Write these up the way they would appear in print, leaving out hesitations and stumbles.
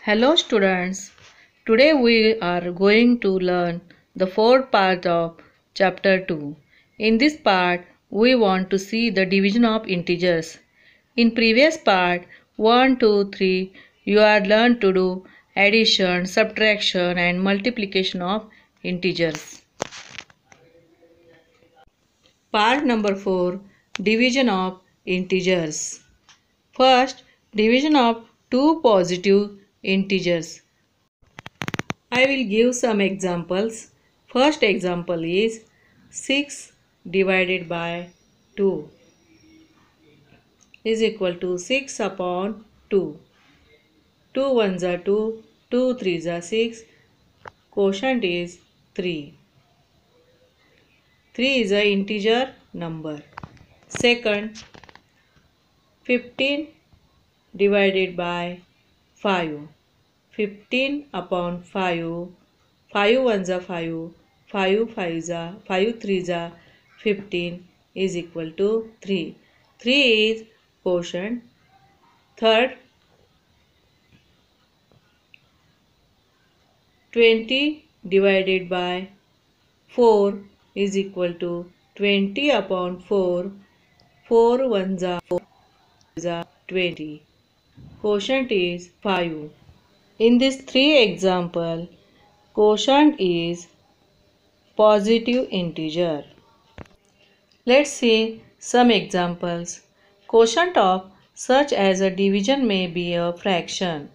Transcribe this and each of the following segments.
Hello students, today we are going to learn the fourth part of chapter 2. In this part, we want to see the division of integers. In previous part 1, 2, 3, you are learned to do addition, subtraction and multiplication of integers. Part number 4, division of integers. First, division of two positive integers. I will give some examples. First example is 6 divided by 2 is equal to 6 upon 2. 2 ones are 2, 2 threes are 6. Quotient is 3. 3 is an integer number. Second, 15 divided by 5. 15 upon 5. 5 ones are 5. 5 fives are 5 threes are 15 is equal to 3. 3 is quotient. Third, 20 divided by 4 is equal to 20 upon 4. 4 ones are 4 is 20. Quotient is 5. In this 3 example, quotient is positive integer. Let's see some examples. Quotient of such as a division may be a fraction.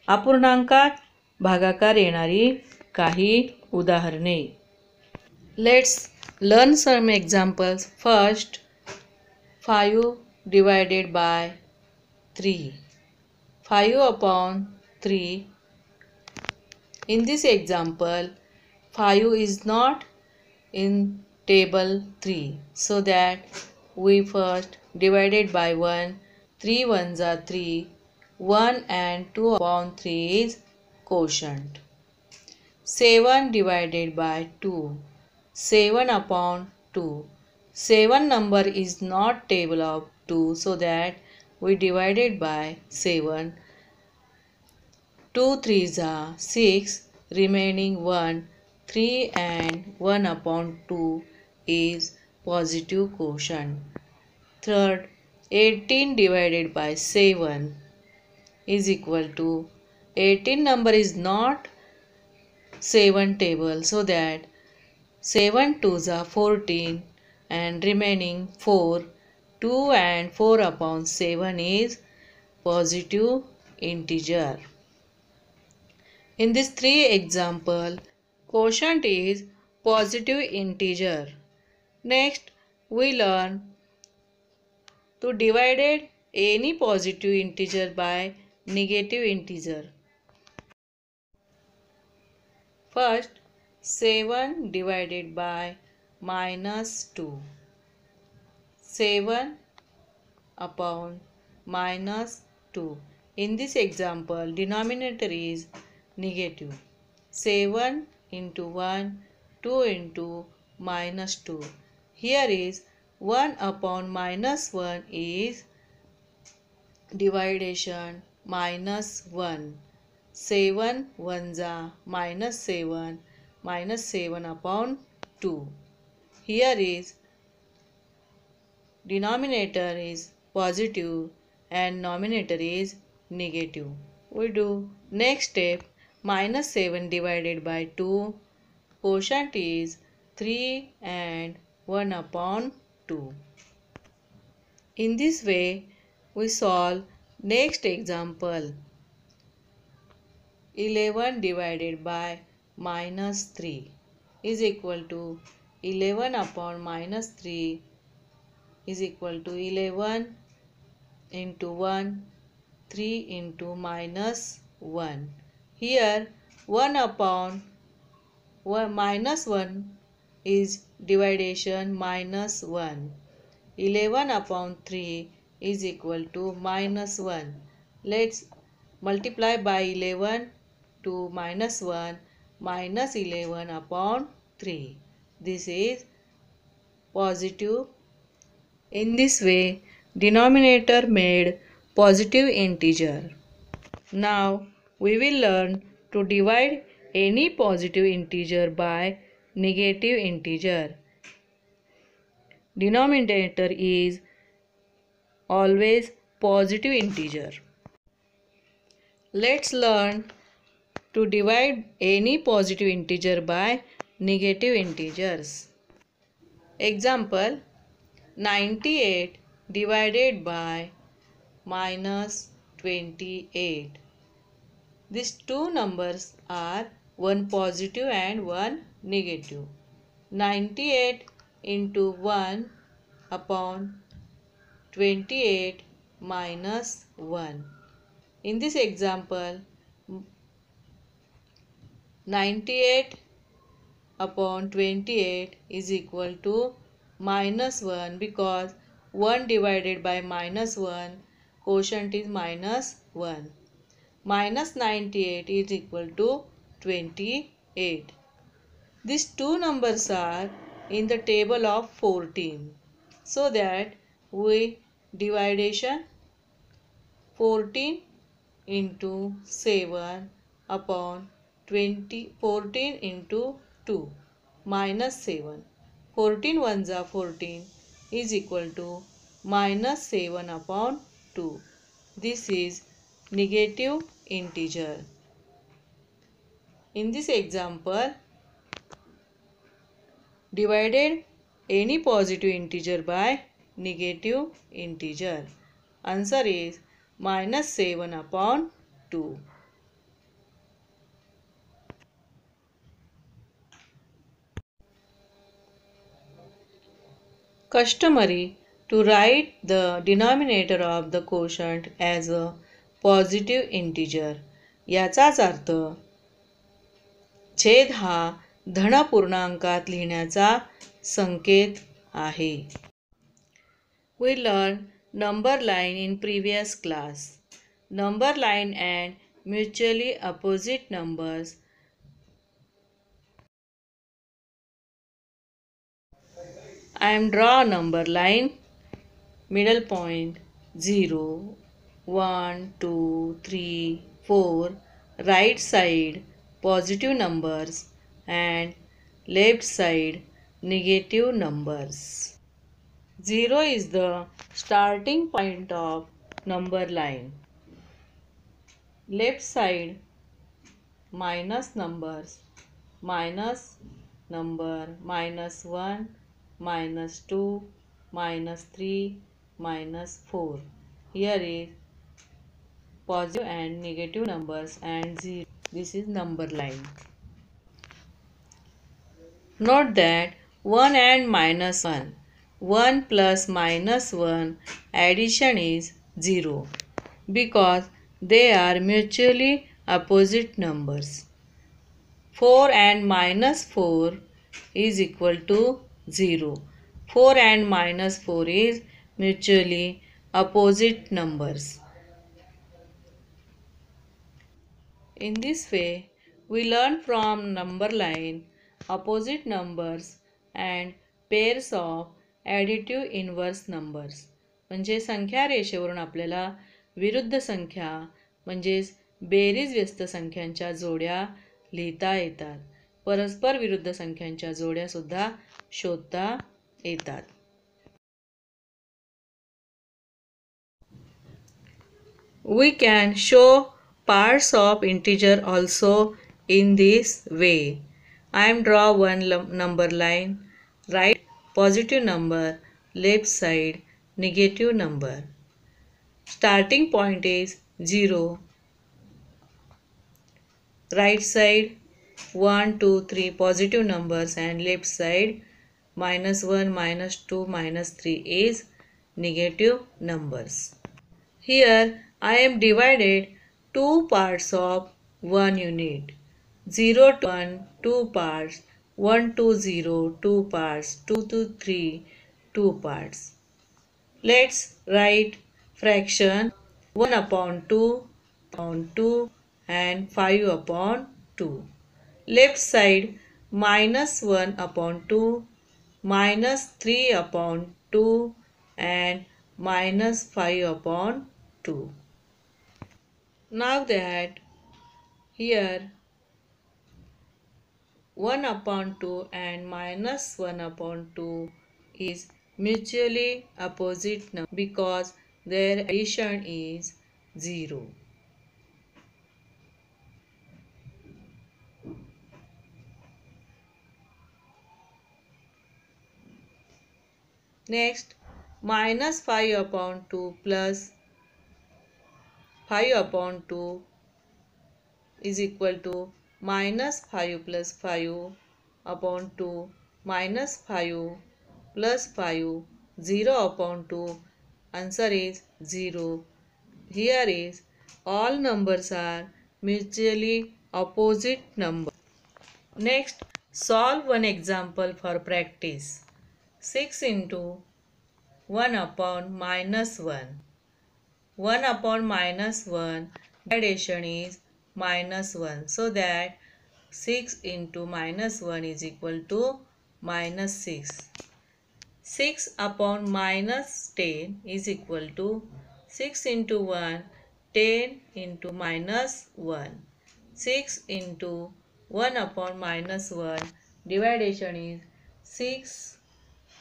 अपूर्णांकात भागाकार येणारी काही उदाहरणे. Let's learn some examples. First, 5 divided by 3. 5 upon 3. In this example, 5 is not in table 3, so that we first divided by 1. 3 ones are 3. 1 and 2 upon 3 is quotient. 7 divided by 2. 7 upon 2. 7 number is not table of 2, so that we divided by 7. 2 threes are 6, remaining 1. 3 and 1 upon 2 is positive quotient. Third, 18 divided by 7 is equal to 18 number is not 7 table, so that 7 twos are 14 and remaining 4. 2 and 4 upon 7 is positive integer. In this 3 example, quotient is positive integer. Next, we learn to divide any positive integer by negative integer. First, 7 divided by -2. 7 upon -2. In this example, denominator is negative. 7 into 1, 2 into -2. Here is 1 upon -1 is dividation -1. 7 ones are -7, -7 upon 2. Here is denominator is positive and numerator is negative. We do next step. -7 divided by 2. Quotient is 3 and 1 upon 2. In this way, we solve next example. 11 divided by -3 is equal to 11 upon -3 is equal to 11 into 1, 3 into -1. Here 1 upon -1 is dividation -1. 11 upon 3 is equal to -1. Let's multiply by 11 to -1, -11 upon 3. This is positive. In this way, denominator made positive integer. Now we will learn to divide any positive integer by negative integer. Denominator is always positive integer. Let's learn to divide any positive integer by negative integers. Example, 98 divided by minus 28. These two numbers are one positive and one negative. 98 into 1 upon 28 minus 1. In this example, 98 upon 28 is equal to minus 1 because 1 divided by minus 1 quotient is minus 1. Minus 98 is equal to 28. These two numbers are in the table of 14. So that we dividation 14 into 7 upon 14 into 2 minus 7. 14 ones are 14 is equal to minus 7 upon 2. This is negative integer. In this example, divided any positive integer by negative integer. Answer is minus 7 upon 2. Customary to write the denominator of the quotient as a positive integer. याचाच अर्थ छेद हा धन पूर्णांकात लिहिण्याचा संकेत आहे. We learned number line in previous class. Number line and mutually opposite numbers. I am draw number line, middle point 0, 1, 2, 3, 4, right side positive numbers and left side negative numbers. 0 is the starting point of number line. Left side minus numbers, minus number minus 1, minus 2, minus 3, minus 4. Here is positive and negative numbers and 0. This is number line. Note that 1 and minus 1. 1 plus minus 1 addition is 0 because they are mutually opposite numbers. 4 and minus 4 is equal to 0. 4 and minus 4 is mutually opposite numbers. In this way, we learn from number line, opposite numbers and pairs of additive inverse numbers. म्हणजे संख्या रेषेवरून आपल्याला विरुद्ध संख्या म्हणजेच berries व्यस्त संख्यांच्या जोड्या लिहिता येतात. परस्पर विरुद्ध संख्यांच्या जोड्या सुद्धा शोधता येतात. We can show parts of integer also in this way. I am draw one number line, right positive number, left side negative number. Starting point is 0, right side 1, 2, 3 positive numbers and left side minus 1, minus 2, minus 3 is negative numbers. Here I am divided two parts of one unit. 0 to 1, 2 parts, 1 to 0, 2 parts, 2 to 3, 2 parts. Let's write fraction 1 upon 2 and 5 upon 2. Left side minus 1 upon 2, minus 3 upon 2 and minus 5 upon 2. Now that Here 1 upon 2 and minus 1 upon 2 is mutually opposite number because their addition is 0. Next, minus 5 upon 2 plus 5 upon 2 is equal to minus 5 plus 5 upon 2 minus 5 plus 5, 0 upon 2. Answer is 0. Here is all numbers are mutually opposite numbers. Next, solve one example for practice. 6 into 1 upon minus 1. 1 upon minus 1 division is minus 1. So that 6 into minus 1 is equal to minus 6. 6 upon minus 10 is equal to 6 into 1, 10 into minus 1. 6 into 1 upon minus 1 division is 6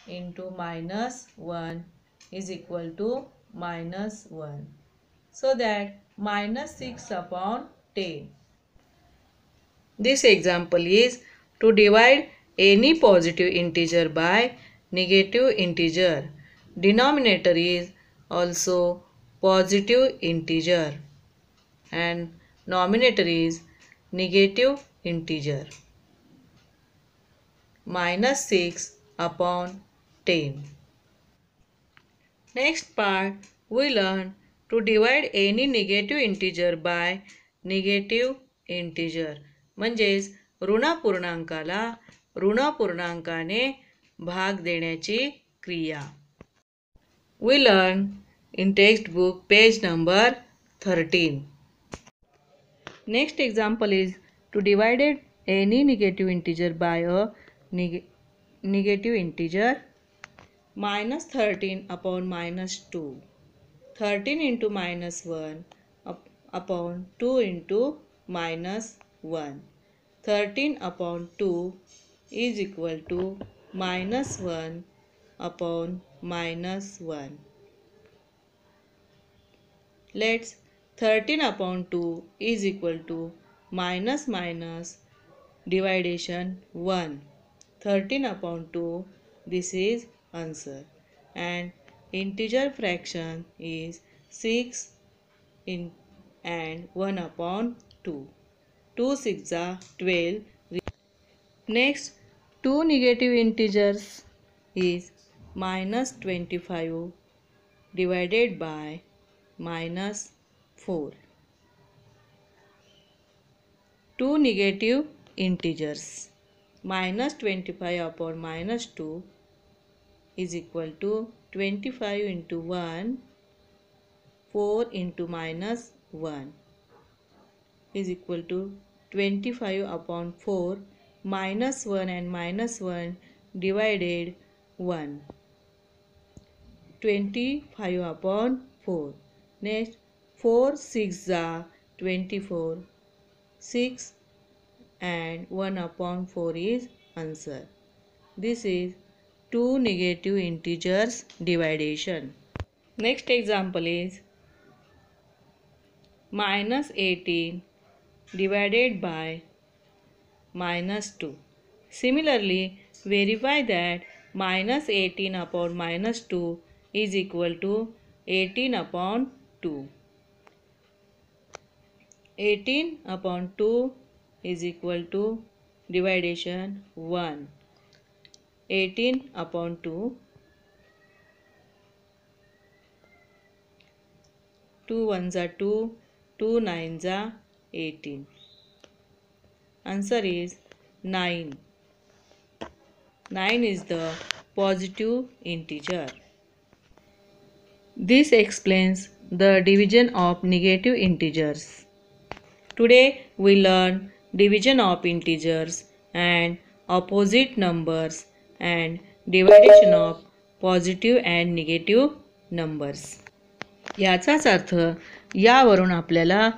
into minus 1 is equal to minus 1. So that minus 6 upon 10. This example is to divide any positive integer by negative integer. Denominator is also positive integer and numerator is negative integer. Minus 6 upon 10. Next part, we learn to divide any negative integer by negative integer. म्हणजेच ऋण पूर्णांकाला ऋण पूर्णांकाने भाग देण्याची क्रिया. We learn in textbook page number 13. Next example is to divide any negative integer by a negative integer. Minus 13 upon minus 2. 13 into minus 1 upon 2 into minus 1. 13 upon 2 is equal to minus 1 upon minus 1. Let's 13 upon 2 is equal to minus minus division 1. 13 upon 2, this is answer, and integer fraction is 6 and 1 upon 2. 2 6 are 12. Next, two negative integers is minus 25 divided by minus 4. Two negative integers. Minus 25 upon minus 2 is equal to 25 into 1, 4 into minus 1 is equal to 25 upon 4, minus 1 and minus 1 divided 1. 25 upon 4. Next, 4 6 are 24. 6 and 1 upon 4 is answer. This is two negative integers division. Next example is minus 18 divided by minus 2. Similarly, verify that minus 18 upon minus 2 is equal to 18 upon 2. 18 upon 2 is equal to division 1. 18 upon 2. 2 ones are 2, 2 nines are 18. Answer is 9. 9 is the positive integer. This explains the division of negative integers. Today we learn division of integers and opposite numbers and division of positive and negative numbers. याचाच अर्थ यावरून आपल्याला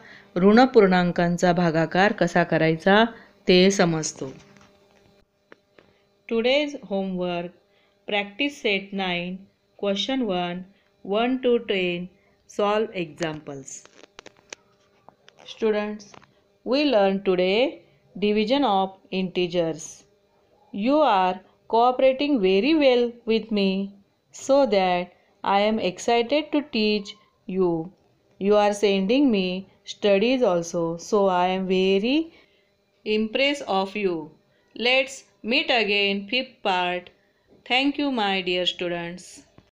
ऋणपूर्णांकांचा भागाकार कसा करायचा ते समजतो. Today's homework, practice set 9, question 1, 1 to 10, solve examples. Students, we learned today division of integers. You are cooperating very well with me, so that I am excited to teach you. You are sending me studies also, so I am very impressed of you. Let's meet again fifth part. Thank you, my dear students.